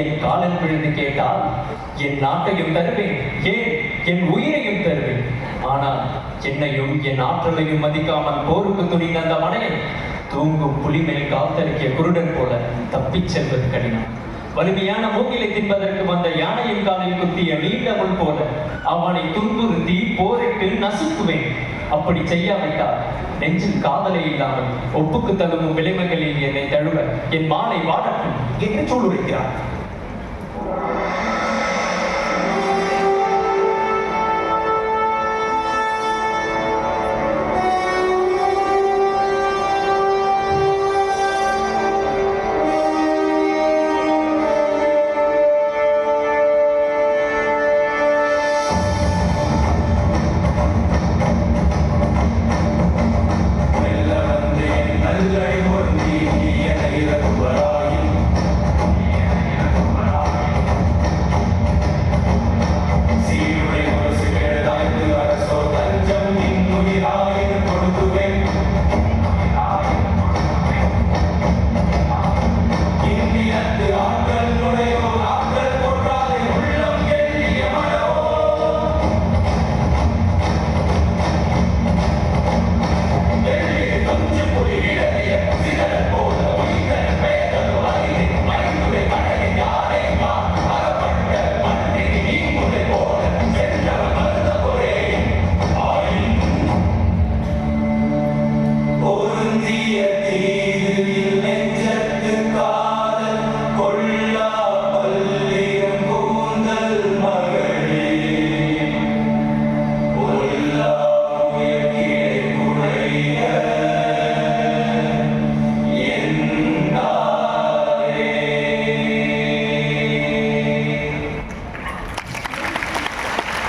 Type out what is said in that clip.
என் காலில் விழுந்து கேட்டால் என் நாட்டையும் தருவேன், ஏன் என் உயிரையும் தருவேன். ஆனால் என்னையும் என் ஆற்றலையும் மதிக்காமல் போருக்கு துணிந்த அந்த மனையை தூங்கும் புலிமேல் காத்தருக்கிய குருடன் போல தப்பிச் செல்வது கடினம். வலிமையான மூங்கிலை தின்பதற்கு வந்த யானையின் காலில் குத்திய நீண்ட முள் போல அவனை துன்புறுத்தி போரிட்டு நசுக்குவேன். அப்படி செய்யாவிட்டால் நெஞ்சில் காதலே இல்லாமல் ஒப்புக்கு தழுவும் விளைவுகளில் என்னை தழுவ என் மாலை வாடட்டும் என்று சொல்லுரைக்கிறார்.